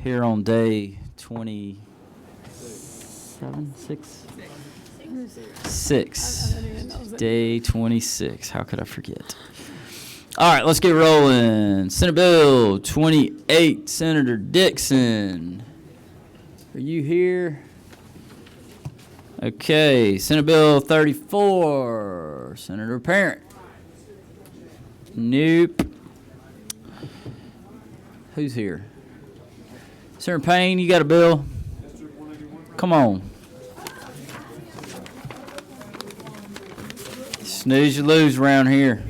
here on day 27, 6? Day 26. How could I forget? All right, let's get rolling. Senate Bill 28, Senator Dixon. Are you here? Okay, Senate Bill 34, Senator Parent. Nope. Who's here? Senator Payne, you got a bill? Come on. Snooze, you lose around here.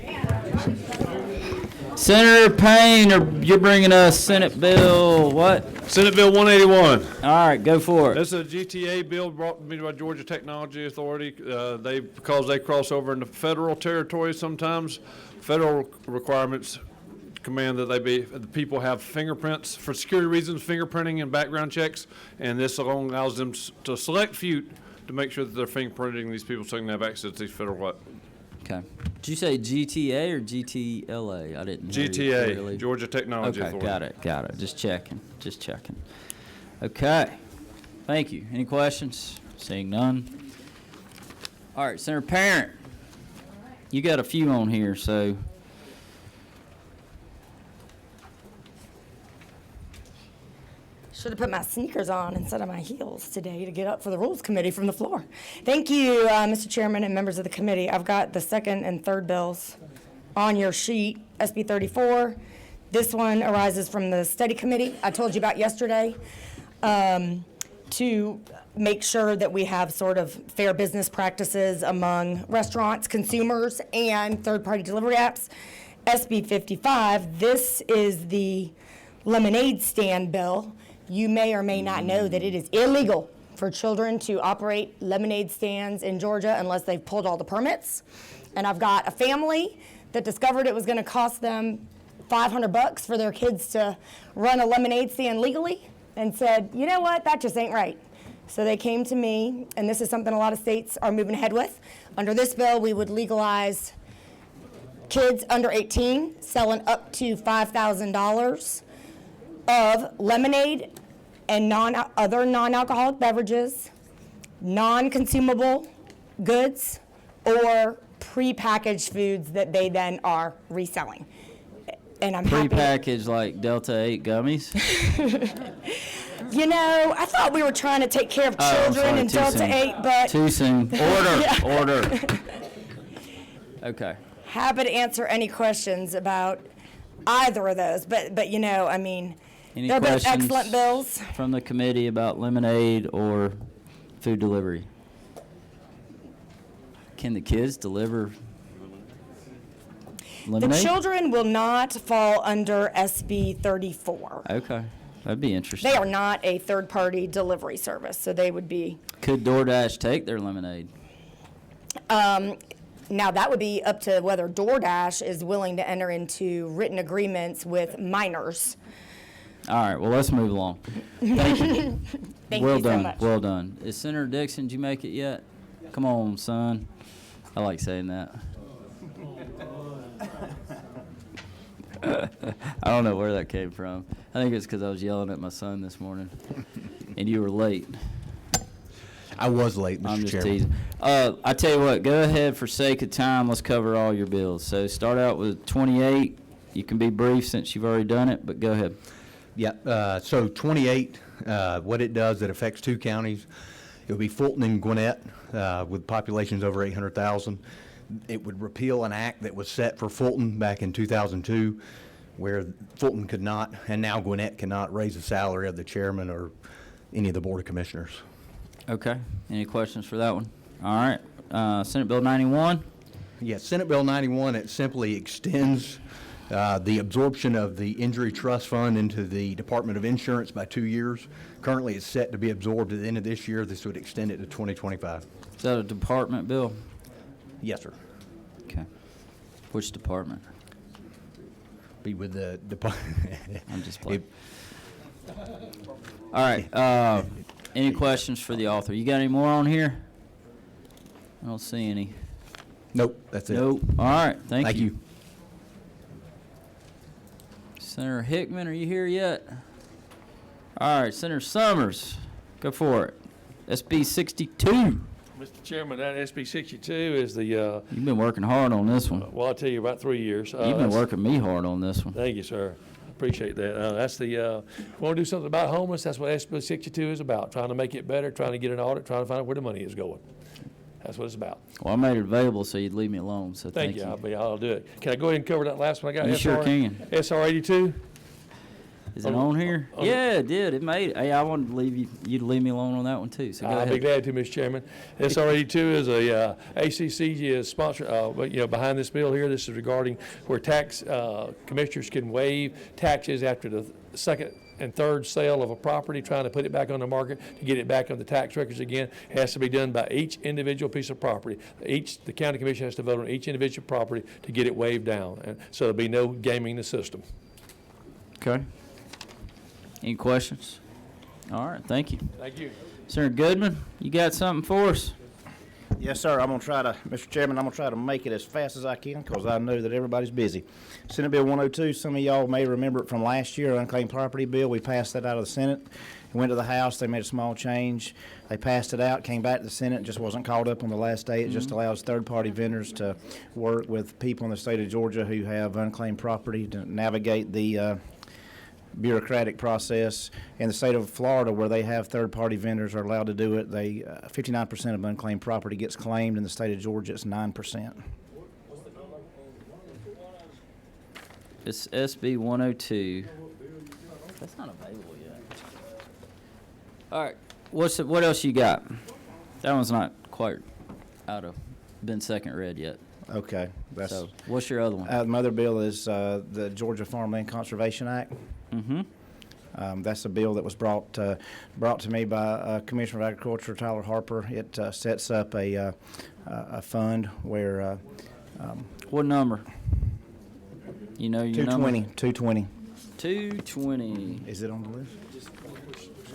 Senator Payne, you're bringing us Senate Bill what? Senate Bill 181. All right, go for it. This is a GTA bill brought to me by Georgia Technology Authority. Because they cross over into federal territory sometimes, federal requirements command that the people have fingerprints for security reasons, fingerprinting and background checks, and this allows them to select few to make sure that they're fingerprinting these people so they can have access to these federal. Okay. Did you say GTA or GTLA? I didn't hear you GTA, clearly. Georgia Technology Okay, Authority. got it. Just checking. Okay. Thank you. Any questions? Seeing none. All right, Senator Parent, you got a few on here, so. Should have put my sneakers on instead of my heels today to get up for the Rules Committee from the floor. Thank you, Mr. Chairman and members of the committee. I've got the second and third bills on your sheet, SB 34. This one arises from the study committee I told you about yesterday to make sure that we have sort of fair business practices among restaurants, consumers, and third-party delivery apps. SB 55, this is the lemonade stand bill. You may or may not know that it is illegal for children to operate lemonade stands in Georgia unless they've pulled all the permits. And I've got a family that discovered it was going to cost them $500 for their kids to run a lemonade stand legally and said, you know what, that just ain't right. So they came to me, and this is something a lot of states are moving ahead with. Under this bill, we would legalize kids under 18 selling up to $5,000 of lemonade and other non-alcoholic beverages, non-consumable goods, or prepackaged foods that they then are reselling. And I'm happy. Prepackaged like Delta 8 gummies? You know, I thought we were trying to take care of children in Delta 8, but Too soon. Order. Okay. happy to answer any questions about either of those. But you know, I mean, Any they're both questions excellent bills. from the committee about lemonade or food delivery? Can the kids deliver The lemonade? children will not fall under SB 34. Okay, that'd be interesting. They are not a third-party delivery service, so they would be, Could DoorDash take their lemonade? now that would be up to whether DoorDash is willing to enter into written agreements with minors. All right, well, let's move along. Thank you. Thank Well you so done, much. well done. Is Senator Dixon, did you make it yet? Come on, son. I like saying that. I don't know where that came from. I think it's because I was yelling at my son this morning, and you were late. I was late, I'm Mr. just Chairman. teasing. I tell you what, go ahead for sake of time. Let's cover all your bills. So start out with 28. You can be brief since you've already done it, but go ahead. Yeah, so 28, what it does, it affects two counties. It would be Fulton and Gwinnett, with populations over 800,000. It would repeal an act that was set for Fulton back in 2002, where Fulton could not, and now Gwinnett cannot, raise the salary of the chairman or any of the board of commissioners. Okay. Any questions for that one? All right. Senate Bill 91. Yes, Senate Bill 91, it simply extends the absorption of the Injury Trust Fund into the Department of Insurance by 2 years. Currently, it's set to be absorbed at the end of this year. This would extend it to 2025. Is that a department bill? Yes, sir. Okay. Which department? Be with the department. I'm just playing. All right. Any questions for the author? You got any more on here? I don't see any. Nope, that's it. Nope. All right. Thank Thank you. you. Senator Hickman, are you here yet? All right, Senator Summers, go for it. SB 62. Mr. Chairman, that SB 62 is the, You've been working hard on this one. well, I'll tell you, about 3 years. You've been working me hard on this one. Thank you, sir. Appreciate that. That's the, want to do something about homeless, that's what SB 62 is about, trying to make it better, trying to get an audit, trying to find out where the money is going. That's what it's about. Well, I made it available so you'd leave me alone, so Thank you. I'll do it. Can I go ahead and cover that last one I got? You sure can. SR 82? Is it on here? Yeah, it did. It made it. Hey, I wanted to leave you to leave me alone on that one too. So go I'll be ahead. glad to, Mr. Chairman. SR 82 is a ACCG is sponsor, behind this bill here. This is regarding where tax commissioners can waive taxes after the second and third sale of a property, trying to put it back on the market to get it back on the tax records again. It has to be done by each individual piece of property. The county commission has to vote on each individual property to get it waived down. And so there'll be no gaming the system. Okay. Any questions? All right, thank you. Thank you. Senator Goodman, you got something for us? Yes, sir. I'm going to try to, Mr. Chairman, I'm going to try to make it as fast as I can because I know that everybody's busy. Senate Bill 102, some of y'all may remember it from last year, unclaimed property bill. We passed that out of the Senate. It went to the House. They made a small change. They passed it out, came back to the Senate, just wasn't called up on the last day. It just allows third-party vendors to work with people in the state of Georgia who have unclaimed property to navigate the bureaucratic process. In the state of Florida, where they have third-party vendors are allowed to do it, they 59% of unclaimed property gets claimed. In the state of Georgia, it's 9%. It's SB 102. That's not available yet. All right, what else you got? That one's not quite been second read yet. Okay, that's So what's your other one? the mother bill is the Georgia Farmland Conservation Act. Mm-hmm. That's a bill that was brought to me by Commissioner of Agriculture Tyler Harper. It sets up a fund where What number? You know your number? 220. 220. Is it on the list?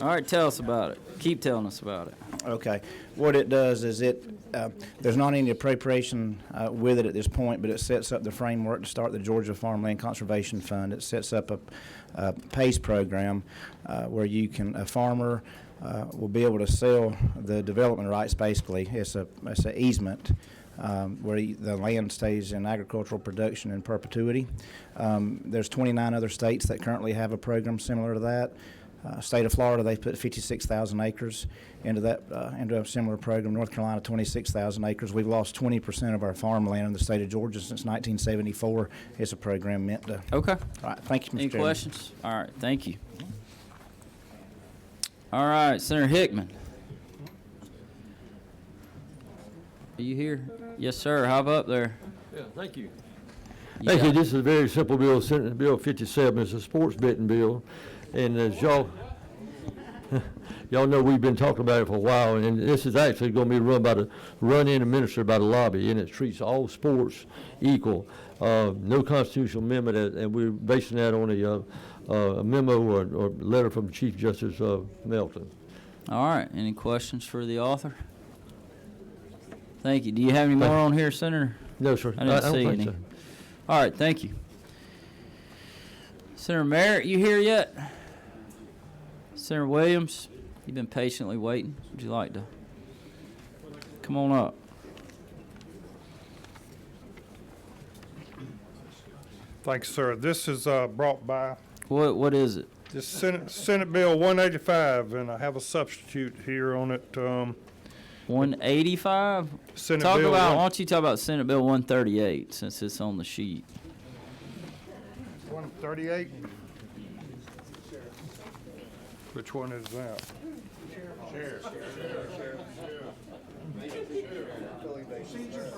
All right, tell us about it. Keep telling us about it. Okay. What it does is there's not any appropriation with it at this point, but it sets up the framework to start the Georgia Farmland Conservation Fund. It sets up a PACE program where a farmer will be able to sell the development rights. Basically, it's an easement where the land stays in agricultural production in perpetuity. There's 29 other states that currently have a program similar to that. State of Florida, they've put 56,000 acres into a similar program. North Carolina, 26,000 acres. We've lost 20% of our farmland in the state of Georgia since 1974. It's a program meant to. Okay. All right, thank you, Mr. Any Chairman. questions? All right, thank you. All right, Senator Hickman. Are you here? Yes, sir. Hop up there. Yeah, thank you. You Thank you. got- This is a very simple bill. Senate Bill 57 is a sports betting bill. And as y'all know, we've been talking about it for a while, and this is actually going to be run and administered by the lobby, and it treats all sports equal. No constitutional amendment, and we're basing that on a memo or letter from Chief Justice Melton. All right, any questions for the author? Thank you. Do you have any more on here, Senator? No, sir. I didn't don't see think any. so. All right, thank you. Senator Merritt, you here yet? Senator Williams, you've been patiently waiting. Would you like to come on up? Thanks, sir. This is brought by What is it? this Senate Bill 185, and I have a substitute here on it. 185? Senate Talk Bill about, why 1 don't you talk about Senate Bill 138 since it's on the sheet? 138. Which one is that?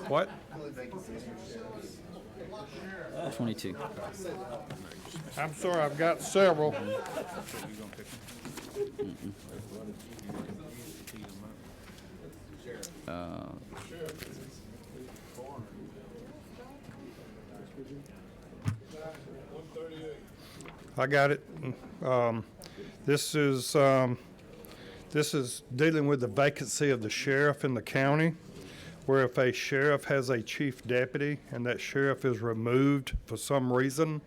What? 22. I'm sorry, I've got several. I got it. This is dealing with the vacancy of the sheriff in the county, where if a sheriff has a chief deputy and that sheriff is removed for some reason,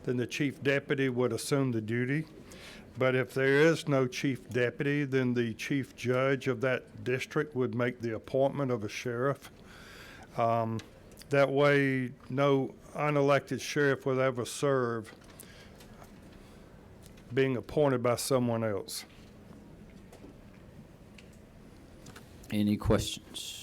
then the chief deputy would assume the duty. But if there is no chief deputy, then the chief judge of that district would make the appointment of a sheriff. That way, no unelected sheriff will ever serve being appointed by someone else. Any questions?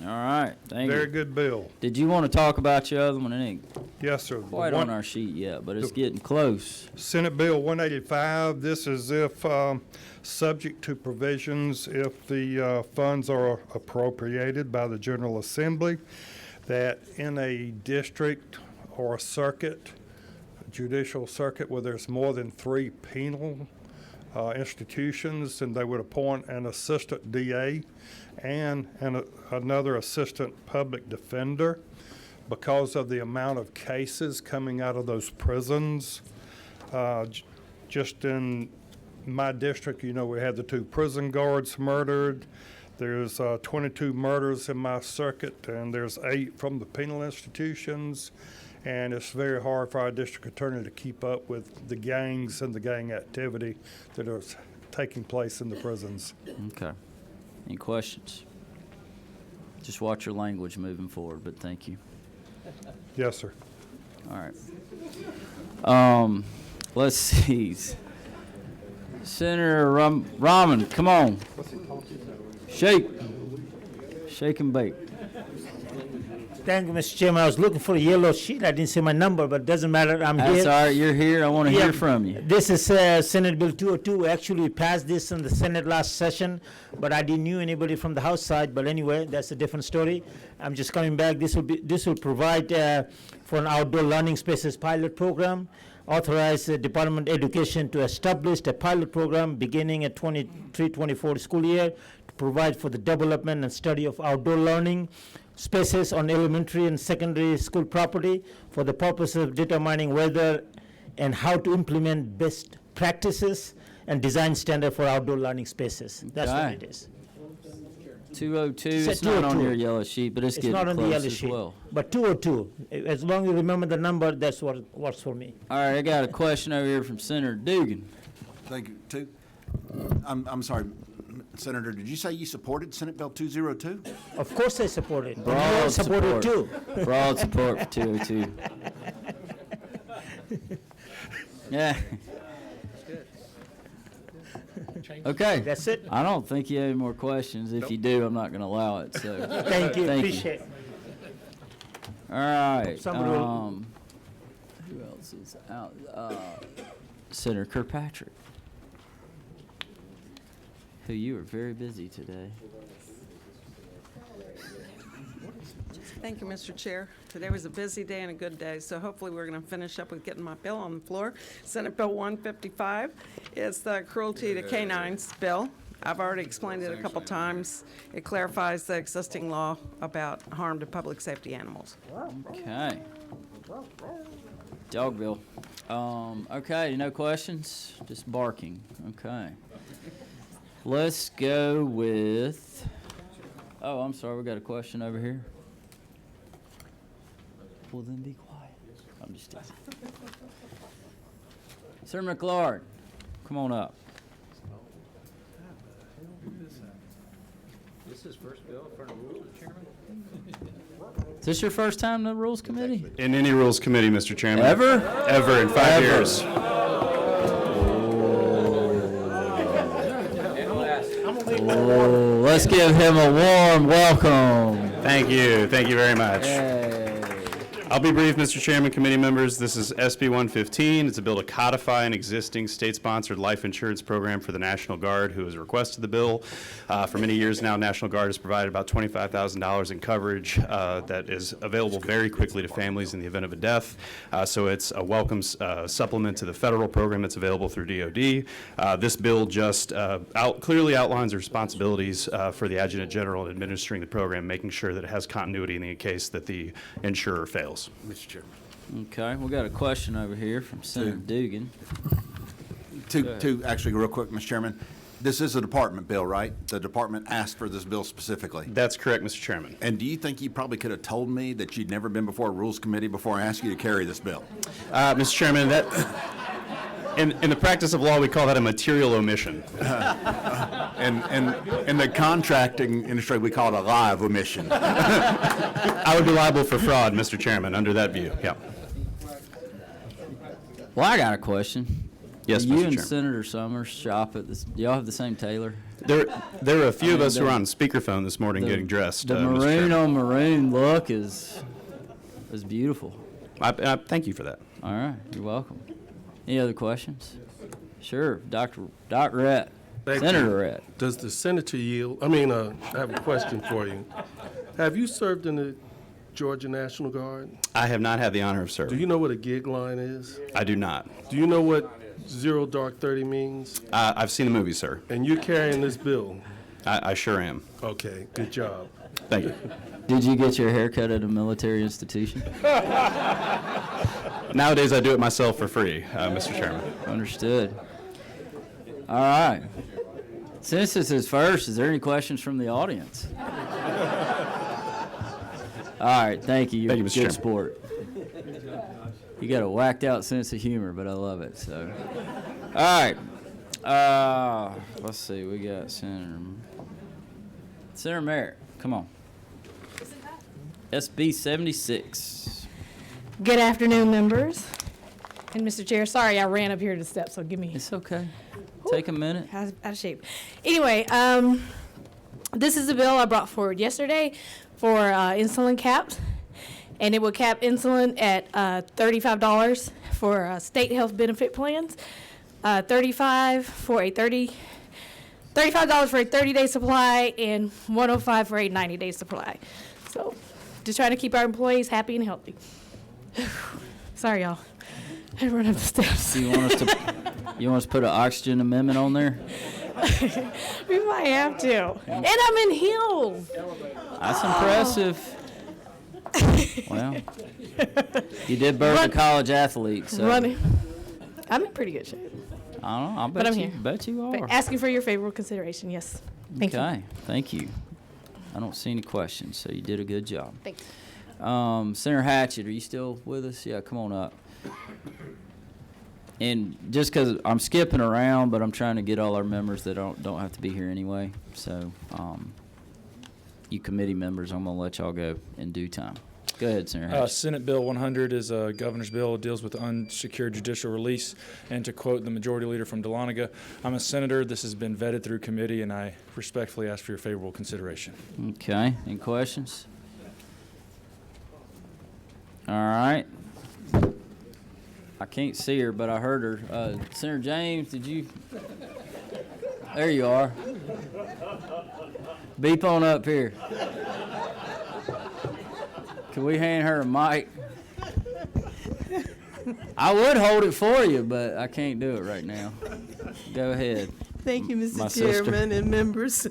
All right, thank Very you. good bill. Did you want to talk about your other one? It ain't Yes, sir. quite on our sheet yet, but it's getting close. Senate Bill 185, this is if, subject to provisions, if the funds are appropriated by the General Assembly, that in a district or a circuit, judicial circuit where there's more than 3 penal institutions, and they would appoint an assistant DA and another assistant public defender. Because of the amount of cases coming out of those prisons, just in my district, you know, we had the 2 prison guards murdered. There's 22 murders in my circuit, and there's 8 from the penal institutions. And it's very hard for our district attorney to keep up with the gangs and the gang activity that is taking place in the prisons. Okay. Any questions? Just watch your language moving forward, but thank you. Yes, sir. All right. Let's see. Senator Rahman, come on. Shake and bake. Thank you, Mr. Chairman. I was looking for a yellow sheet. I didn't see my number, but it doesn't matter. I'm That's here. all right. You're here. I want to Yeah, hear from you. This is Senate Bill 202. We actually passed this in the Senate last session, but I didn't knew anybody from the House side. But anyway, that's a different story. I'm just coming back. This will provide for an outdoor learning spaces pilot program. Authorize the Department of Education to establish a pilot program beginning at 23-24 school year to provide for the development and study of outdoor learning spaces on elementary and secondary school property for the purpose of determining whether and how to implement best practices and design standard for outdoor learning spaces. That's what Okay. it is. 202. It's It's not on 202. your yellow sheet, but it's It's getting not on the close yellow as sheet, well. but 202. As long as you remember the number, that's what works for me. All right, I got a question over here from Senator Dugan. Thank you. I'm sorry, Senator, did you say you supported Senate Bill 202? Of course I support it. Broad You all support it too. Broad support for 202. Yeah. Okay. That's it. I don't think you have any more questions. If you do, I'm not going to allow it. So Thank you, Thank you. appreciate it. all right. Somebody will- Who else is out? Senator Kirkpatrick, who you are very busy today. Thank you, Mr. Chair. Today was a busy day and a good day, so hopefully we're going to finish up with getting my bill on the floor. Senate Bill 155 is the cruelty to canines bill. I've already explained it a couple times. It clarifies the existing law about harm to public safety animals. Okay. Dog bill. Okay, no questions? Just barking. Okay. Let's go with, oh, I'm sorry, we got a question over here. Well, then be quiet. I'm just teasing. Sir McLeod, come on up. Is this your first time in the Rules Committee? In any Rules Committee, Mr. Chairman. Ever? Ever in 5 Ever. years. Oh, let's give him a warm welcome. Thank you. Thank you very much. Yay. I'll be brief, Mr. Chairman, committee members. This is SB 115. It's a bill to codify an existing state-sponsored life insurance program for the National Guard, who has requested the bill. For many years now, National Guard has provided about $25,000 in coverage that is available very quickly to families in the event of a death. So it's a welcome supplement to the federal program that's available through DOD. This bill just clearly outlines the responsibilities for the Adjutant General in administering the program, making sure that it has continuity in the case that the insurer fails. Mr. Chairman. Okay, we got a question over here from Senator Dugan. Actually, real quick, Mr. Chairman. This is a department bill, right? The department asked for this bill specifically. That's correct, Mr. Chairman. And do you think you probably could have told me that you'd never been before a Rules Committee before I asked you to carry this bill? Mr. Chairman, In the practice of law, we call that a material omission. And in the contracting industry, we call it a live omission. I would be liable for fraud, Mr. Chairman, under that view, yeah. Well, I got a question. Yes, Do Mr. you and Chairman. Senator Summers shop at this? Do y'all have the same tailor? There are a few of mean, us who were the- on speakerphone this morning getting dressed. The Mr. maroon Chairman. on maroon look is beautiful. I thank you for that. All right, you're welcome. Any other questions? Sure, Doc Rett, Thank Senator you. Rett. Does the senator yield? I have a question for you. Have you served in the Georgia National Guard? I have not had the honor of Do serving. you know what a gig line is? I do not. Do you know what 0 Dark 30 means? I've seen the movie, sir. And you're carrying this bill. I sure am. Okay, good job. Thank you. Did you get your hair cut at a military institution? Nowadays, I do it myself for free, Mr. Chairman. Understood. All right. Since this is first, is there any questions from the audience? All right, thank you. You're Thank you, a Mr. good Chairman. sport. You got a whacked out sense of humor, but I love it. So, all right. Let's see. We got Senator Merritt. Come on. SB 76. Good afternoon, members. And Mr. Chair, sorry I ran up here to the steps, so give me It's okay. Take a minute. out of shape. Anyway, this is a bill I brought forward yesterday for insulin caps, and it will cap insulin at $35 for state health benefit plans, $35 for a 30-day supply, and $105 for a 90-day supply. So, just trying to keep our employees happy and healthy. Sorry, y'all. I run up the steps. You want us to put an oxygen amendment on there? We might have to. And I'm in heels. That's impressive. Well, you did birth a college athlete, so Running. I'm in pretty good shape. I don't know. But I'm here. Bet you But are. asking for your favorable consideration, yes. Thank you. Okay, thank you. I don't see any questions, so you did a good job. Thanks. Senator Hatchett, are you still with us? Yeah, come on up. And just because I'm skipping around, but I'm trying to get all our members that don't have to be here anyway. So, you committee members, I'm going to let y'all go in due time. Go ahead, Senator Hatchett. Senate Bill 100 is a governor's bill. It deals with unsecured judicial release. And to quote the majority leader from Dahlonega, I'm a senator. This has been vetted through committee, and I respectfully ask for your favorable consideration. Okay, any questions? All right. I can't see her, but I heard her. Senator James, did you? There you are. Beep on up here. Can we hand her a mic? I would hold it for you, but I can't do it right now. Go ahead. Thank you, My Mr. sister. Chairman and members.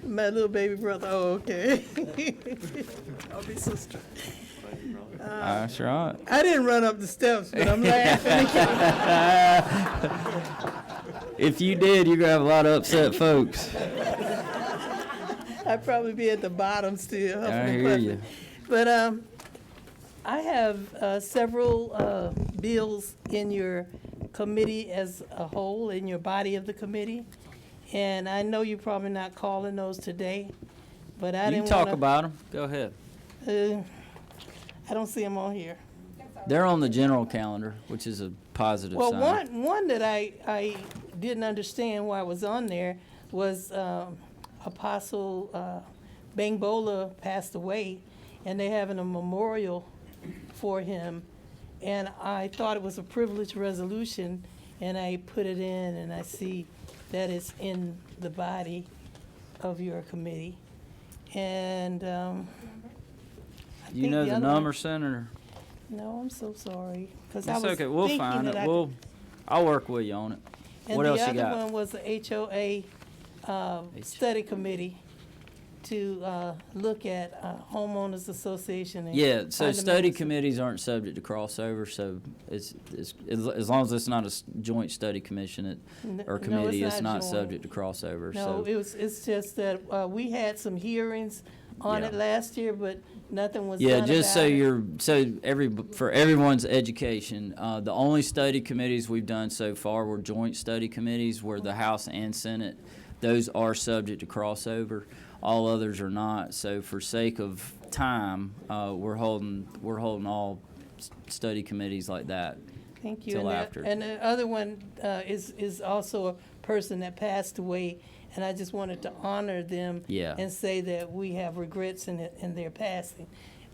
My little baby brother, oh, okay. I'll be sister. That's right. I didn't run up the steps, but I'm laughing. If you did, you're going to have a lot of upset folks. I'd probably be at the bottom still. I hear you. But I have several bills in your committee as a whole, in your body of the committee. And I know you're probably not calling those today, but I You didn't can talk wanna- about them. Go ahead. I don't see them on here. They're on the general calendar, which is a positive Well, sign. one that I didn't understand why it was on there was Apostle Bangbola passed away, and they're having a memorial for him. And I thought it was a privileged resolution, and I put it in, and I see that it's in the body of your committee. And I You think know the other number, one- Senator? No, I'm so sorry. 'Cause I It's was okay. We'll thinking find it. that I'll work with you on it. What else you And the other got? one was the HOA study committee to look at homeowners association. And Yeah, so study condominiums. committees aren't subject to crossover, so it's as long as it's not a joint study commission or No, committee, it's it's not not joint. subject to crossover. No, So it's just that we had some hearings on Yeah. it last year, but nothing was Yeah, done just so about it. for everyone's education, the only study committees we've done so far were joint study committees where the House and Senate, those are subject to crossover. All others are not. So for sake of time, we're holding all study committees like that. Thank you. till And after. And the other one is also a person that passed away, and I just wanted to honor them Yeah. and say that we have regrets in their passing,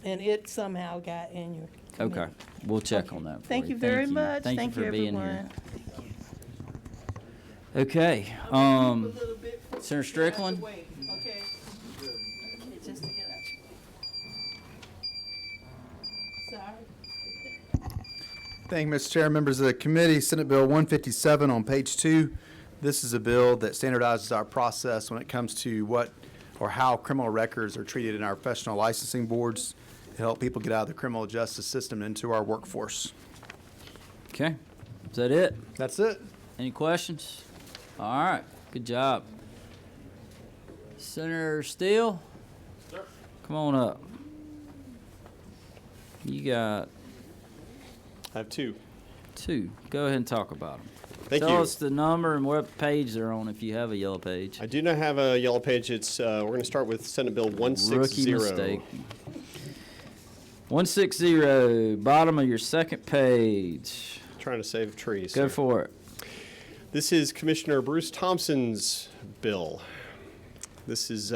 and it somehow got in your committee. Okay, we'll check on that for Thank you very much. Thank you Thank for you, being here. everyone. Okay, Senator Strickland? Okay. Just to get out. Sorry. Thank you, Mr. Chair, members of the committee. Senate Bill 157 on page 2. This is a bill that standardizes our process when it comes to what or how criminal records are treated in our professional licensing boards to help people get out of the criminal justice system into our workforce. Okay, is that it? That's it. Any questions? All right, good job. Senator Steele? Come on up. You got I have two. two. Go ahead and talk about them. Thank Tell you. us the number and what page they're on if you have a yellow page. I do not have a yellow page. It's we're going to start with Senate Bill 160. Rookie mistake. 160, bottom of your second page. Trying to save trees. Go here. for it. This is Commissioner Bruce Thompson's bill. This is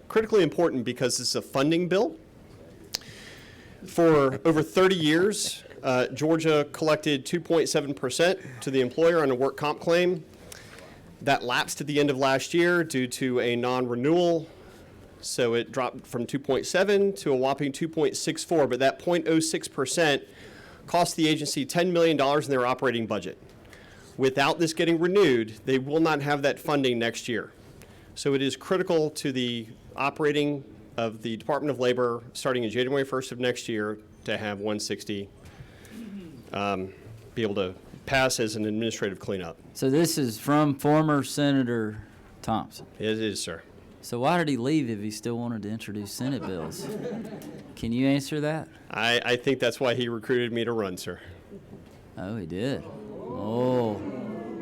critically important because this is a funding bill. For over 30 years, Georgia collected 2.7% to the employer on a work comp claim. That lapsed at the end of last year due to a non-renewal, so it dropped from 2.7 to a whopping 2.64, but that 0.06% cost the agency $10 million in their operating budget. Without this getting renewed, they will not have that funding next year. So it is critical to the operating of the Department of Labor starting in January 1st of next year to have 160 be able to pass as an administrative cleanup. So this is from former Senator Thompson. It is, sir. So why did he leave if he still wanted to introduce Senate bills? Can you answer that? I think that's why he recruited me to run, sir. Oh, he did. Oh,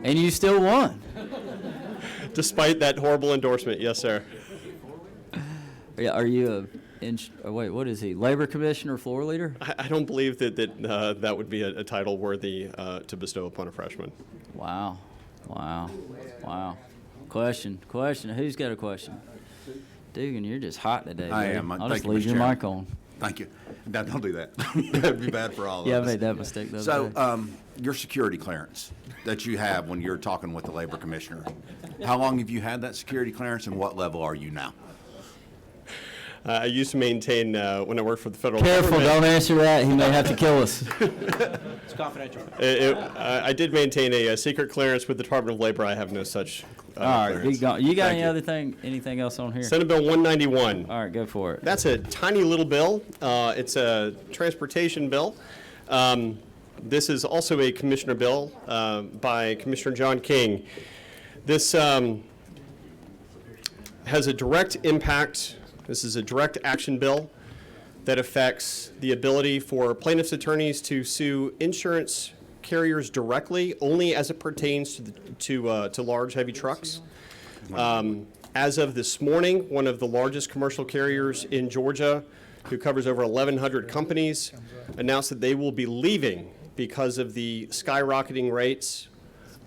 and you still won. Despite that horrible endorsement, yes, sir. Yeah, are you wait, what is he? Labor Commissioner, floor leader? I don't believe that would be a title worthy to bestow upon a freshman. Wow, wow, wow. Question. Who's got a question? Dugan, you're just hot today. I buddy. am. I'll Thank just you, leave Mr. your Chairman. mic on. Thank you. No, don't do that. That'd be bad for all of us. Yeah, I made that mistake the other day. So, your security clearance that you have when you're talking with the labor commissioner, how long have you had that security clearance and what level are you now? I used to maintain when I worked for the federal Careful, government. don't answer that. He may have to kill us. It's confidential. I did maintain a secret clearance with the Department of Labor. I have no such All right, clearance. you got Thank anything else on here? Senate Bill 191. All right, go for it. That's a tiny little bill. It's a transportation bill. This is also a commissioner bill by Commissioner John King. This has a direct impact. This is a direct action bill that affects the ability for plaintiffs' attorneys to sue insurance carriers directly, only as it pertains to large, heavy trucks. As of this morning, one of the largest commercial carriers in Georgia, who covers over 1,100 companies, announced that they will be leaving because of the skyrocketing rates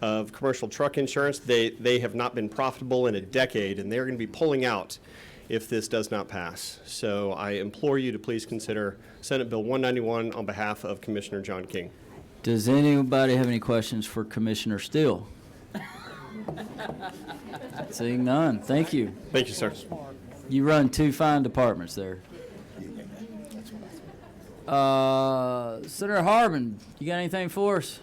of commercial truck insurance. They have not been profitable in a decade, and they're going to be pulling out if this does not pass. So I implore you to please consider Senate Bill 191 on behalf of Commissioner John King. Does anybody have any questions for Commissioner Steele? Seeing none, thank you. Thank you, sir. You run two fine departments there. Senator Harbin, you got anything for us?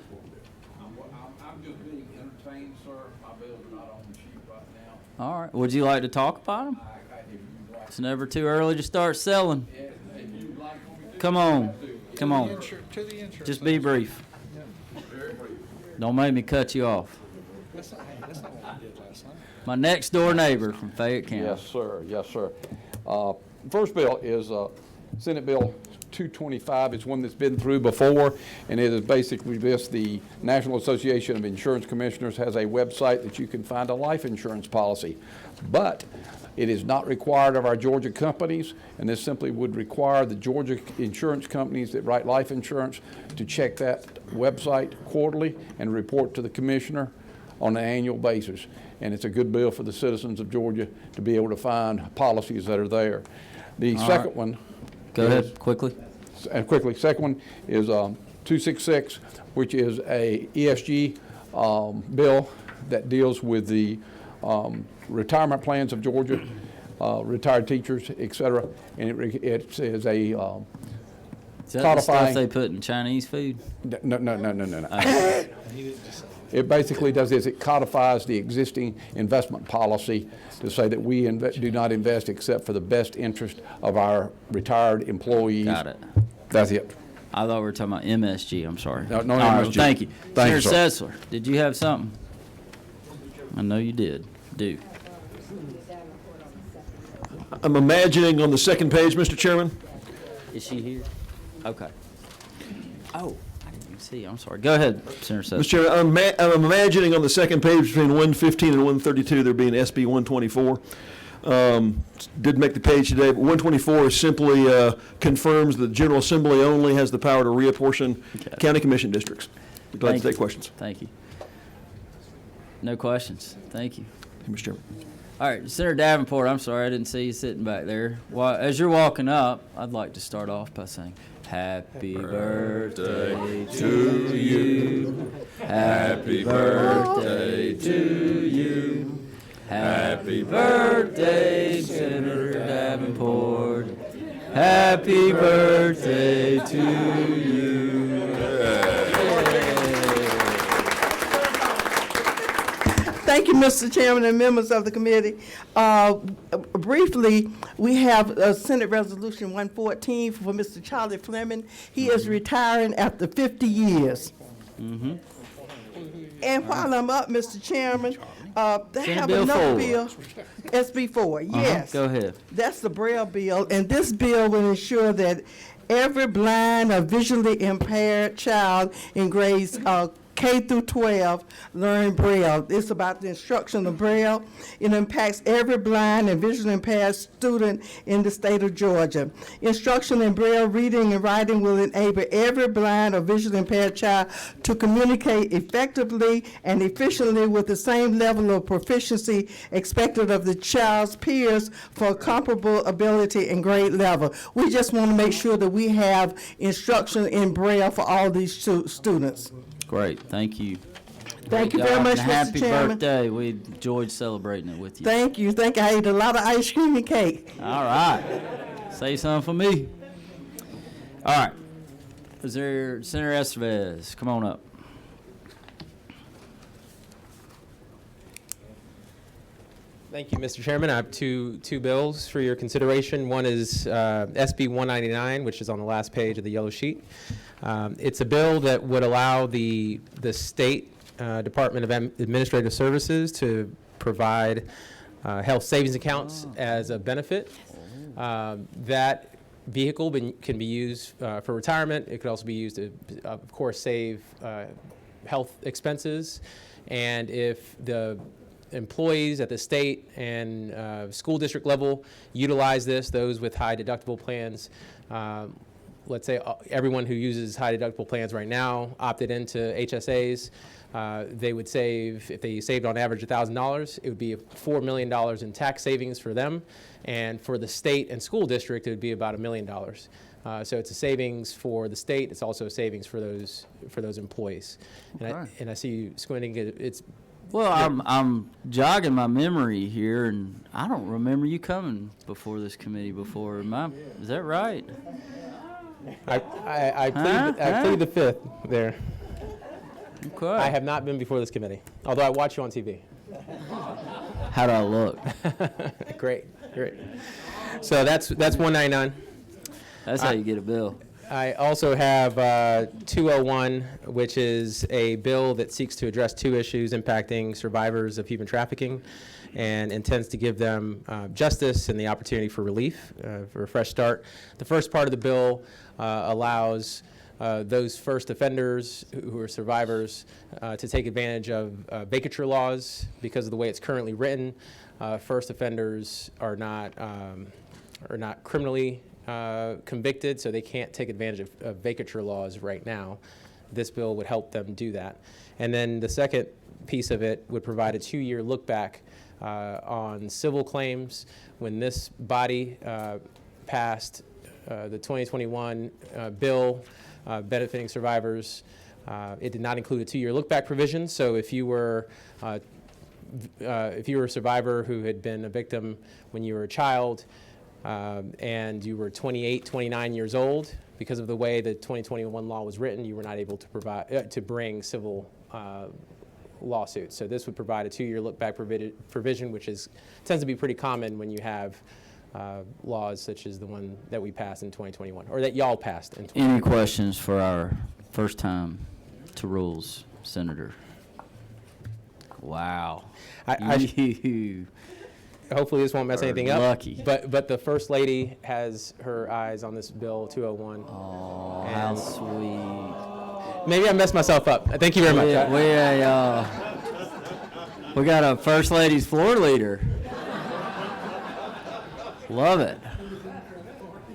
I'm just being entertained, sir. My bills are not on the sheet right now. All right, would you like to talk about them? It's never too early to start selling. Come on. Just be brief. Don't make me cut you off. That's not what I did last night. My next door neighbor from Fayette County. Yes, sir. Yes, sir. First bill is Senate Bill 225. It's one that's been through before, and it is basically this. The National Association of Insurance Commissioners has a website that you can find a life insurance policy. But it is not required of our Georgia companies, and this simply would require the Georgia insurance companies that write life insurance to check that website quarterly and report to the commissioner on an annual basis. And it's a good bill for the citizens of Georgia to be able to find policies that are there. The All second right. one. Go ahead, quickly. And quickly, second one is 266, which is a ESG bill that deals with the retirement plans of Georgia, retired teachers, et cetera. And it is a Is that the stuff they put in Chinese food? No. It basically does is it codifies the existing investment policy to say that we do not invest except for the best interest of our retired employees. Got it. That's it. I thought we were talking about MSG. I'm sorry. No, All right, well, MSG. thank you. Thank you, Senator sir. Sessler, did you have something? I know you did. Do. I'm imagining on the second page, Mr. Chairman. Is she here? Okay. Oh, I didn't even see. I'm sorry. Go ahead, Senator Sessler. Mr. Chairman, I'm imagining on the second page between 115 and 132 there being SB 124. Didn't make the page today, but 124 simply confirms that the General Assembly only has the power to reapportion county commission districts. Be glad to take questions. Thank you. No questions. Thank you. Mr. Chairman. All right, Senator Davenport, I'm sorry I didn't see you sitting back there. Well, as you're walking up, I'd like to start off by saying, Happy birthday to you. Happy birthday to you. Happy birthday, Senator Davenport. Happy birthday to you. Thank you, Mr. Chairman and members of the committee. Briefly, we have Senate Resolution 114 for Mr. Charlie Fleming. He is retiring after 50 years. Mm-hmm. And while I'm up, Mr. Chairman, they Senate have Bill another 4. bill, SB 4, yes. Go ahead. That's the Braille bill, and this bill will ensure that every blind or visually impaired child in grades K through 12 learn Braille. It's about the instruction of Braille. It impacts every blind and visually impaired student in the state of Georgia. Instruction in Braille reading and writing will enable every blind or visually impaired child to communicate effectively and efficiently with the same level of proficiency expected of the child's peers for comparable ability and grade level. We just want to make sure that we have instruction in Braille for all these students. Great, thank you. Thank you Great very job, much, and Mr. happy Chairman. birthday. We enjoyed celebrating it with you. Thank you. Thank you. I ate a lot of ice cream and cake. All right. Say something for me. All right. Is there Senator Estevez? Come on up. Thank you, Mr. Chairman. I have two bills for your consideration. One is SB 199, which is on the last page of the yellow sheet. It's a bill that would allow the state Department of Administrative Services to provide health savings accounts as a benefit. That vehicle can be used for retirement. It could also be used to, of course, save health expenses. And if the employees at the state and school district level utilize this, those with high deductible plans, let's say everyone who uses high deductible plans right now opted into HSAs, they would save, if they saved on average $1,000, it would be $4 million in tax savings for them. And for the state and school district, it would be about $1 million. So it's a savings for the state. It's also a savings for those employees. And I see you squinting. It's Well, I'm jogging my memory here, and I don't remember you coming before this committee before. Is that right? I plead the fifth there. Okay. I have not been before this committee, although I watch you on TV. How do I look? Great. So that's 199. That's how you get a bill. I also have 201, which is a bill that seeks to address two issues impacting survivors of human trafficking. and intends to give them justice and the opportunity for relief, for a fresh start. The first part of the bill allows those first offenders who are survivors to take advantage of vacatur laws. Because of the way it's currently written, first offenders are not criminally convicted, so they can't take advantage of vacatur laws right now. This bill would help them do that. And then the second piece of it would provide a 2-year look back on civil claims. When this body passed the 2021 bill benefiting survivors, it did not include a 2-year look back provision. So if you were a survivor who had been a victim when you were a child, and you were 28, 29 years old, because of the way the 2021 law was written, you were not able to to bring civil lawsuits. So this would provide a 2-year look-back provision, which tends to be pretty common when you have laws such as the one that we passed in 2021, or that y'all passed in 2021. Any questions for our first time to rules, Senator? Wow. Hopefully this won't mess anything up. Lucky. But the First Lady has her eyes on this Bill 201. Oh, how sweet. Maybe I messed myself up. Thank you very much. We got a First Lady's floor leader. Love it.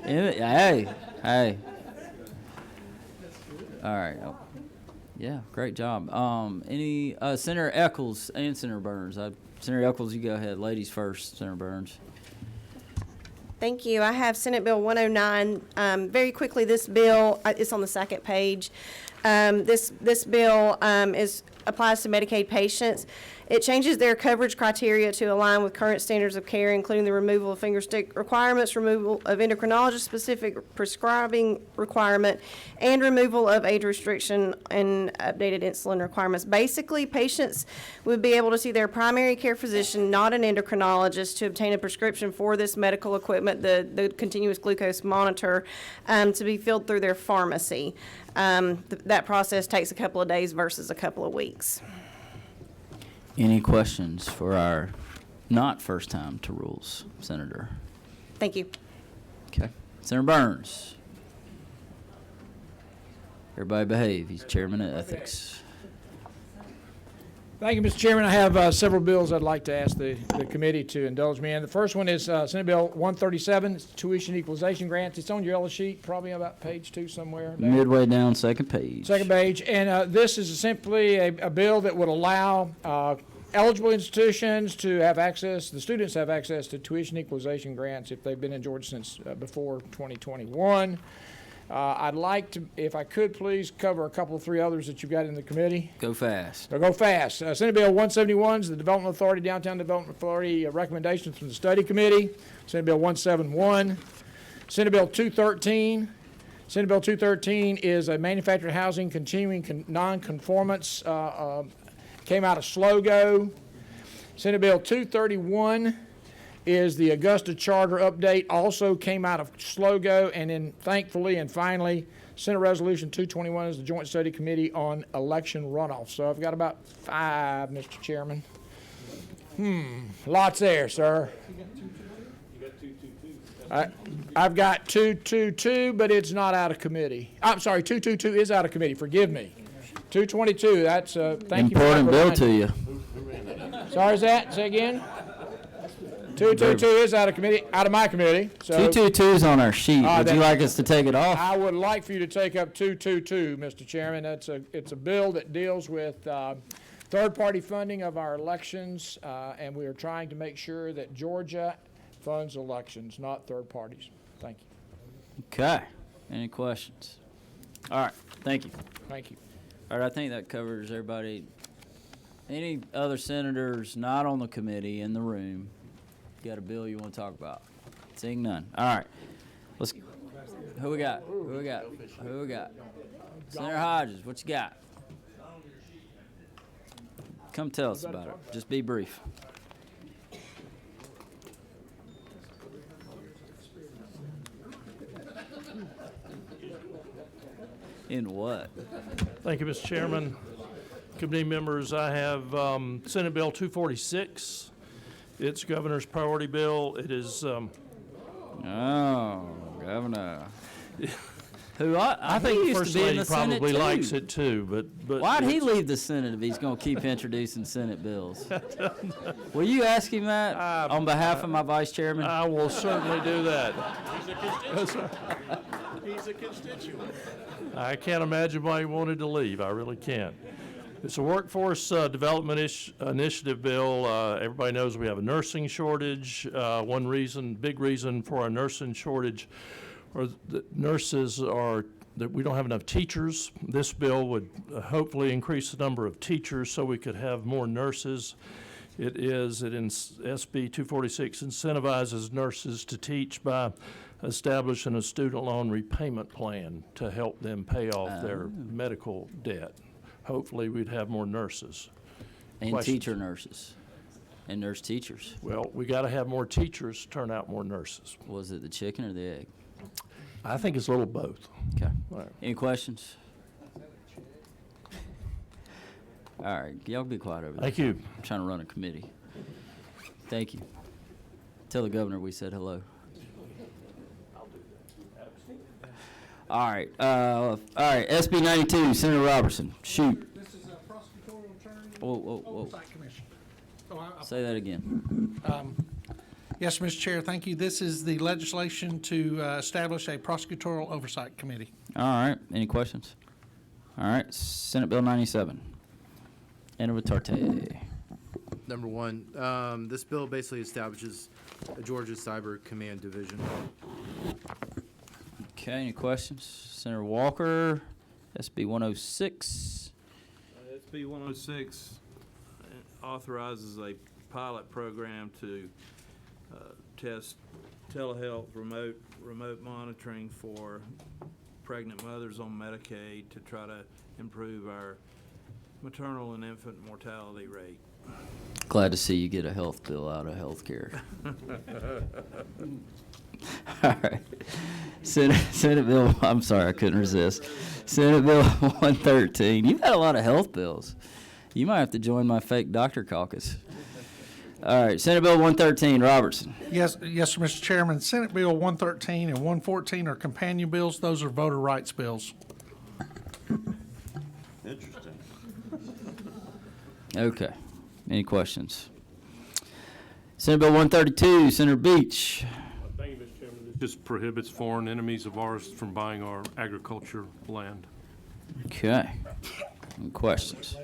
Hey. All right. Yeah, great job. Any Senator Eccles and Senator Burns? Senator Eccles, you go ahead. Ladies first, Senator Burns. Thank you. I have Senate Bill 109. Very quickly, this bill, it's on the second page. This bill applies to Medicaid patients. It changes their coverage criteria to align with current standards of care, including the removal of finger stick requirements, removal of endocrinologist-specific prescribing requirement, and removal of age restriction and updated insulin requirements. Basically, patients would be able to see their primary care physician, not an endocrinologist, to obtain a prescription for this medical equipment, the continuous glucose monitor, to be filled through their pharmacy. That process takes a couple of days versus a couple of weeks. Any questions for our not first time to rules, Senator? Thank you. Okay. Senator Burns. Everybody behave. He's chairman of ethics. Thank you, Mr. Chairman. I have several bills I'd like to ask the committee to indulge me in. The first one is Senate Bill 137. It's tuition equalization grants. It's on your yellow sheet, probably about page 2 somewhere. Midway down, second page. Second page. And this is simply a bill that would allow eligible institutions to have access, the students have access to tuition equalization grants if they've been in Georgia since before 2021. I'd like to, if I could please, cover a couple of 3 others that you've got in the committee. Go fast. Go fast. Senate Bill 171 is the Development Authority, Downtown Development Authority recommendations from the Study Committee. Senate Bill 171. Senate Bill 213. Senate Bill 213 is a manufactured housing continuing non-conformance, came out of SLOGO. Senate Bill 231 is the Augusta Charter update, also came out of SLOGO. And then thankfully and finally, Senate Resolution 221 is the Joint Study Committee on Election Runoff. So I've got about 5, Mr. Chairman. Lots there, sir. I've got 222, but it's not out of committee. I'm sorry, 222 is out of committee. Forgive me. 222, that's, thank you for that important bill to you. Sorry, is that? Say again? 222 is out of committee, out of my committee. So 222 is on our sheet. Would you like us to take it off? I would like for you to take up 222, Mr. Chairman. It's a bill that deals with third-party funding of our elections, and we are trying to make sure that Georgia funds elections, not third parties. Thank you. Okay. Any questions? All right. Thank you. Thank you. All right. I think that covers everybody. Any other senators not on the committee in the room? Got a bill you want to talk about? Seeing none. All right. Let's. Who we got? Who we got? Senator Hodges, what you got? Come tell us about it. Just be brief. In what? Thank you, Mr. Chairman. Committee members, I have Senate Bill 246. It's governor's priority bill. It is, Oh, Governor. Who I he think used First to be in Lady the Senate, probably too. likes it too, but. Why'd he it's- leave the Senate if he's going to keep introducing Senate bills? Will you ask him that on behalf of my vice chairman? I will certainly do that. He's a constituent. I can't imagine why he wanted to leave. I really can't. It's a workforce development initiative bill. Everybody knows we have a nursing shortage. One reason, big reason for our nursing shortage, or the nurses are that we don't have enough teachers. This bill would hopefully increase the number of teachers so we could have more nurses. SB 246 incentivizes nurses to teach by establishing a student loan repayment plan to help them pay off their medical debt. Hopefully, we'd have more nurses. And Questions? teacher nurses. And nurse teachers. Well, we got to have more teachers, turn out more nurses. Was it the chicken or the egg? I think it's a little both. Okay. All right. Any questions? All right, y'all be quiet over there. Thank you. I'm trying to run a committee. Thank you. Tell the governor we said hello. All right, SB 92, Senator Robertson, shoot. This is a prosecutorial term. Whoa. Oversight Commission. Say that again. Yes, Mr. Chair, thank you. This is the legislation to establish a prosecutorial oversight committee. All right, any questions? All right, Senate Bill 97. Enter Tarte. Number one, this bill basically establishes a Georgia Cyber Command Division. Okay, any questions? Senator Walker, SB 106. SB 106 authorizes a pilot program to test telehealth remote monitoring for pregnant mothers on Medicaid to try to improve our maternal and infant mortality rate. Glad to see you get a health bill out of health care. All right. Senate Bill, I'm sorry, I couldn't resist. Senate Bill 113. You've had a lot of health bills. You might have to join my fake doctor caucus. All right, Senate Bill 113, Robertson. Yes, Mr. Chairman. Senate Bill 113 and 114 are companion bills. Those are voter rights bills. Interesting. Okay. Any questions? Senate Bill 132, Senator Beach. Thank you, Mr. Chairman. This just prohibits foreign enemies of ours from buying our agriculture land. Okay. Any questions?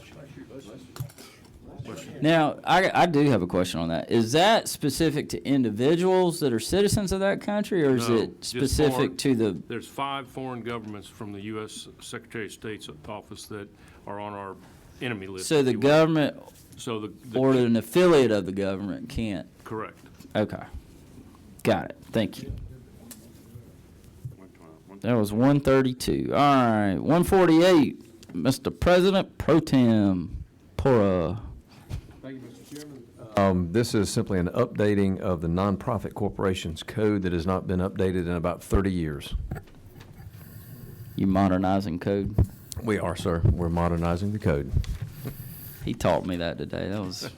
Now, I do have a question on that. Is that specific to individuals that are citizens of that country, or is No, it just specific foreign- to the? There's 5 foreign governments from the U.S. Secretary of State's office that are on our enemy list. So if the you will. government So the or an affiliate of the government can't? correct. Okay. Got it. Thank you. That was 132. All right, 148, Mr. President Pro Tem Pora. Thank you, Mr. Chairman. This is simply an updating of the Nonprofit Corporations Code that has not been updated in about 30 years. You modernizing code? We are, sir. We're modernizing the code. He taught me that today.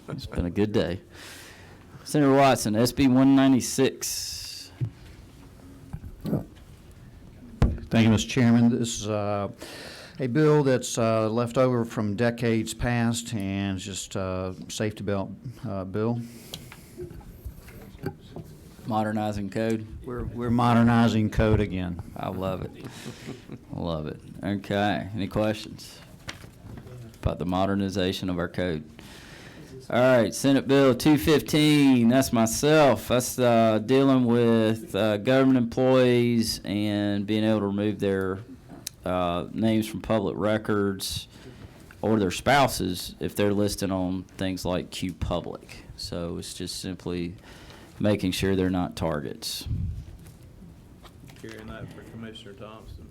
It's been a good day. Senator Watson, SB 196. Thank you, Mr. Chairman. This is a bill that's left over from decades past, and it's just a safety belt bill. Modernizing code? We're modernizing code again. I love it. I love it. Okay. Any questions about the modernization of our code? All right. Senate Bill 215. That's myself. That's dealing with government employees and being able to remove their names from public records or their spouses if they're listed on things like Q Public. So it's just simply making sure they're not targets. Carrying that for Commissioner Thompson.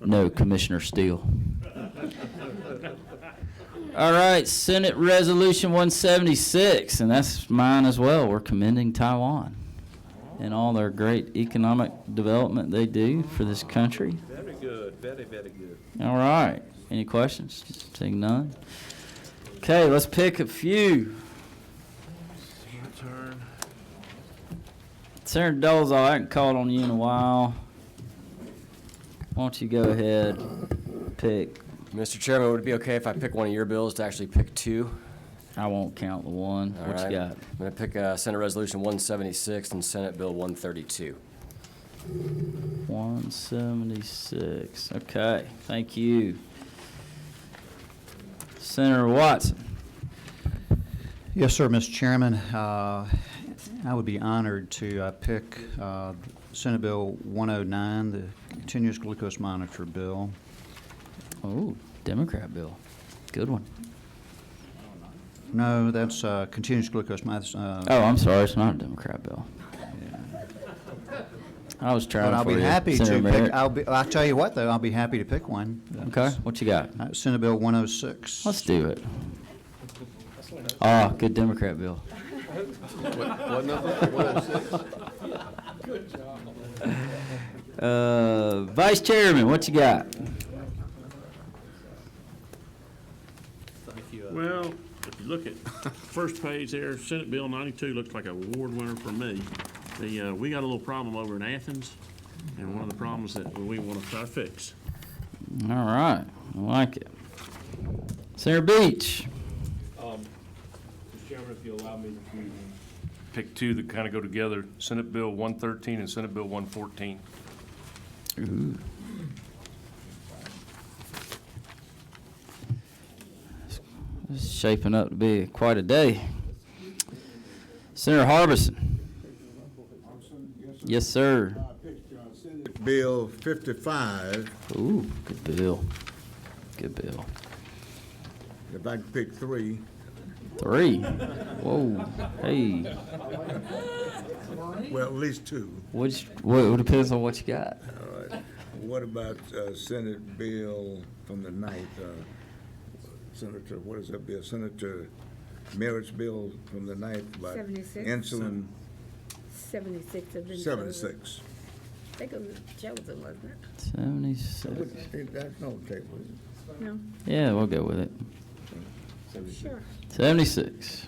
No, Commissioner Steele. All right, Senate Resolution 176, and that's mine as well. We're commending Taiwan and all their great economic development they do for this country. Very good, very, very good. All right. Any questions? Seeing none. Okay, let's pick a few. Senator Dolezal, I haven't called on you in a while. Why don't you go ahead, pick? Mr. Chairman, would it be okay if I pick one of your bills to actually pick two? I won't count the one. All What right. you got? I'm going to pick Senate Resolution 176 and Senate Bill 132. 176. Okay, thank you. Senator Watson. Yes, sir, Mr. Chairman. I would be honored to pick Senate Bill 109, the continuous glucose monitor bill. Oh, Democrat bill. Good one. No, that's continuous glucose monitor. Oh, I'm sorry. It's not a Democrat bill. I was trying But I'll for be you, happy Senator to Merritt. pick. I'll tell you what, though, I'll be happy to pick one. Okay, what you got? Senate Bill 106. Let's do it. Ah, good Democrat bill. What number? 106? Vice Chairman, what you got? Well, if you look at first page there, Senate Bill 92 looks like a award winner for me. We got a little problem over in Athens, and one of the problems that we want to try to fix. All right, I like it. Senator Beach. Mr. Chairman, if you allow me to pick two that kind of go together, Senate Bill 113 and Senate Bill 114. Ooh. This is shaping up to be quite a day. Senator Harbison. Yes, sir. Bill 55. Ooh, good bill. Good bill. If I could pick three. Three. Whoa. Hey. Well, at least two. What depends on what you got. All right. What about Senate Bill from the 9th? Senator, what is that bill? Senator Merritt's bill from the 9th about 76. insulin. 76 have been 76. I think it was chosen, wasn't it? 76. That's no table. No. Yeah, we'll go with it. Sure. 76.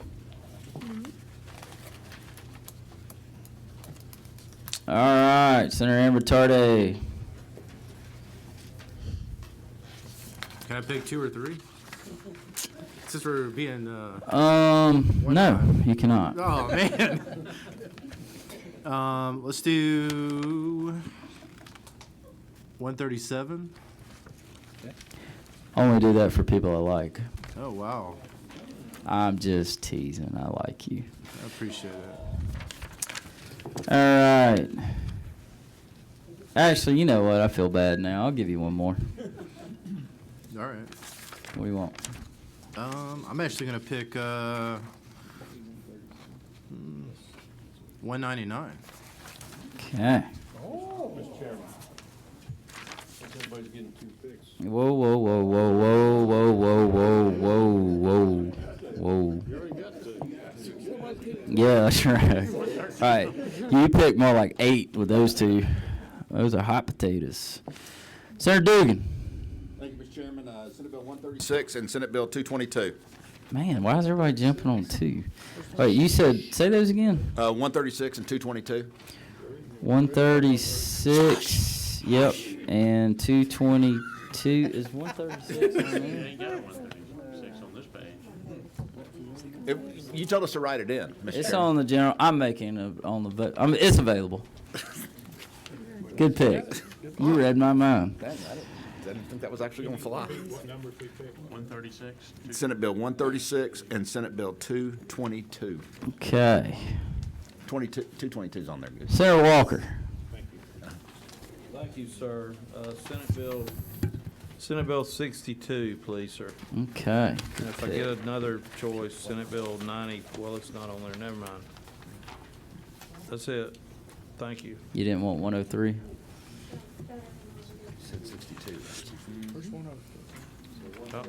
All right, Senator Amber Tarday. Can I pick two or three? Since we're being, No, you cannot. Oh, man. Let's do 137. Only do that for people I like. Oh, wow. I'm just teasing. I like you. I appreciate it. All right. Actually, you know what? I feel bad now. I'll give you one more. All right. What do you want? I'm actually going to pick 199. Okay. Oh, Mr. Chairman. Everybody's getting two picks. Whoa, whoa, whoa, whoa, whoa, whoa, whoa, whoa, whoa, whoa. Yeah, that's right. All right. You pick more like 8 with those two. Those are hot potatoes. Senator Dugan. Thank you, Mr. Chairman. Senate Bill 136 and Senate Bill 222. Man, why is everybody jumping on 2? Wait, you said, say those again. 136 and 222. 136, yep, and 222 is 136 on You there? ain't got a 136 on this page. You told us to write it in, Mr. It's Chairman. on the general. I'm making on the vote. It's available. Good pick. You read my mind. I didn't think that was actually going to fly. What number did we pick? 136? Senate Bill 136 and Senate Bill 222. Okay. 222's on there. Good. Senator Walker. Thank you, sir. Senate Bill 62, please, sir. Okay. And if I get another choice, Senate Bill 90, well, it's not on there, never mind. That's it. Thank you. You didn't want 103? Said 62. Oh.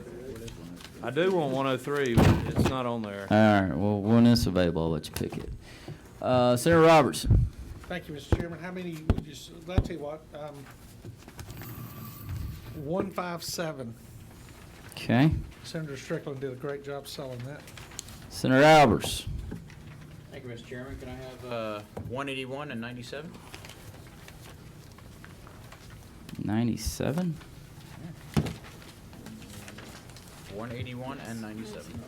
I do want 103, but it's not on there. All right. Well, when it's available, I'll let you pick it. Senator Robertson. Thank you, Mr. Chairman. How many would you, I'll tell you what, 157. Okay. Senator Strickland did a great job selling that. Senator Albers. Thank you, Mr. Chairman. Can I have 181 and 97? 97? 181 and 97.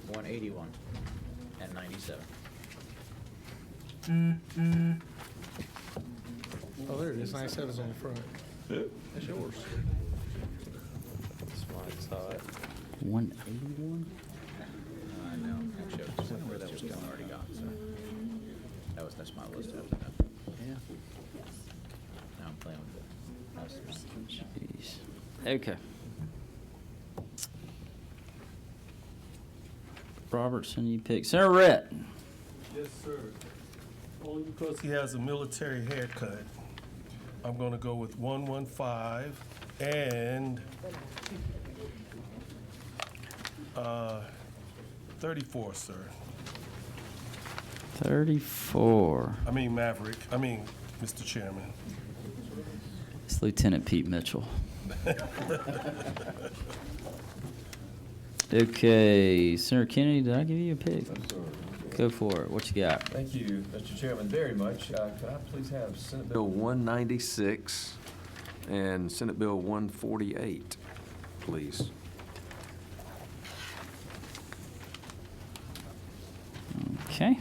181 and 97. Oh, there it is, 97's on the front. That's yours. That's why I saw it. 181? No, actually, I was where that was going, already gone, so. That's my list after that. Yeah. Now I'm playing with it. Jeez. Okay. Robertson, you pick. Senator Rhett. Yes, sir. Only because he has a military haircut. I'm gonna go with 115 and 34, sir. 34. I mean Maverick. I mean, Mr. Chairman. It's Lieutenant Pete Mitchell. Okay, Senator Kennedy, did I give you a pick? Go for it. What you got? Thank you, Mr. Chairman, very much. Could I please have Senate Bill 196 and Senate Bill 148, please? Okay.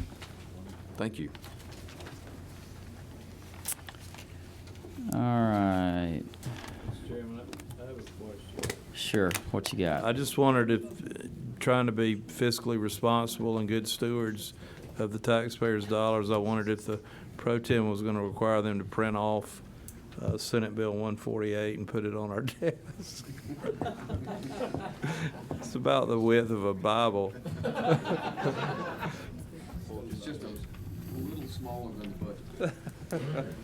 Thank you. All right. Mr. Chairman, I have a question. Sure. What you got? I just wondered if, trying to be fiscally responsible and good stewards of the taxpayers' dollars, I wondered if the pro tem was going to require them to print off Senate Bill 148 and put it on our desk. It's about the width of a Bible. It's just a little smaller than the budget.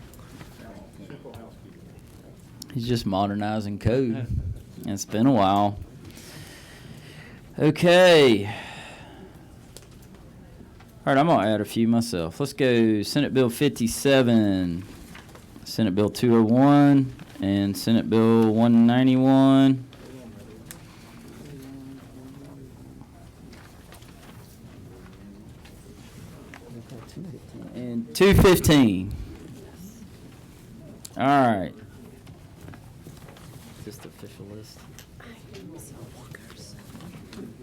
He's just modernizing code. It's been a while. Okay. All right, I'm going to add a few myself. Let's go Senate Bill 57, Senate Bill 201, and Senate Bill 191. And 215. All right. Is this the official list?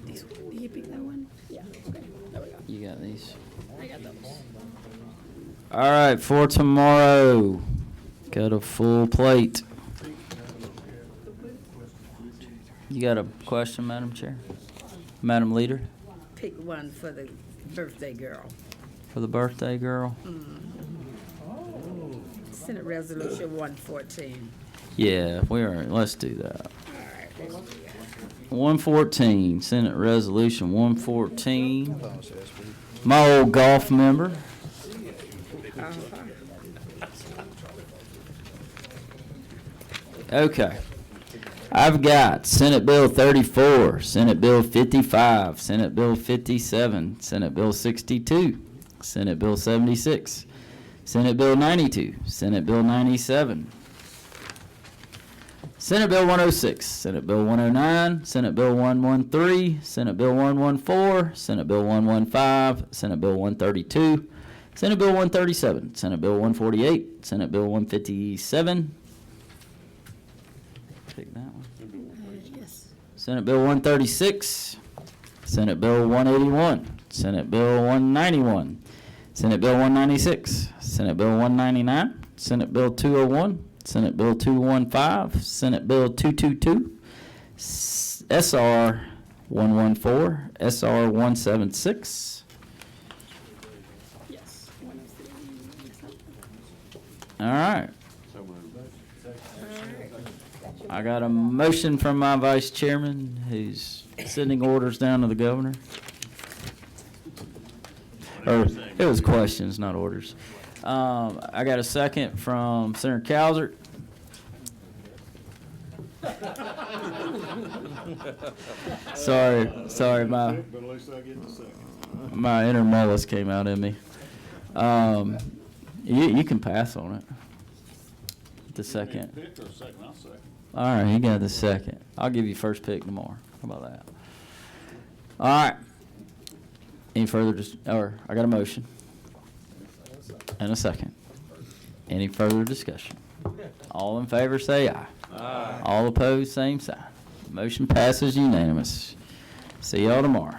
Did you pick that one? Yeah, okay, there we go. You got these? I got those. All right, for tomorrow, got a full plate. You got a question, Madam Chair? Madam Leader? Pick one for the birthday girl. For the birthday girl? Senate Resolution 114. Yeah, let's do that. 114, Senate Resolution 114. My old golf member. Okay. I've got Senate Bill 34, Senate Bill 55, Senate Bill 57, Senate Bill 62, Senate Bill 76, Senate Bill 92, Senate Bill 97, Senate Bill 106, Senate Bill 109, Senate Bill 113, Senate Bill 114, Senate Bill 115, Senate Bill 132, Senate Bill 137, Senate Bill 148, Senate Bill 157. Pick that one. Yes. Senate Bill 136, Senate Bill 181, Senate Bill 191, Senate Bill 196, Senate Bill 199, Senate Bill 201, Senate Bill 215, Senate Bill 222, SR 114, SR 176. Yes. All right. I got a motion from my vice chairman, who's sending orders down to the governor. Or, it was questions, not orders. I got a second from Senator Calzert. Sorry, my inner Mullis came out in me. You can pass on it. The second. All right, he got the second. I'll give you first pick tomorrow. How about that? All right. Any further, I got a motion and a second. Any further discussion? All in favor, say aye. Aye. All opposed, same sign. Motion passes unanimous. See y'all tomorrow.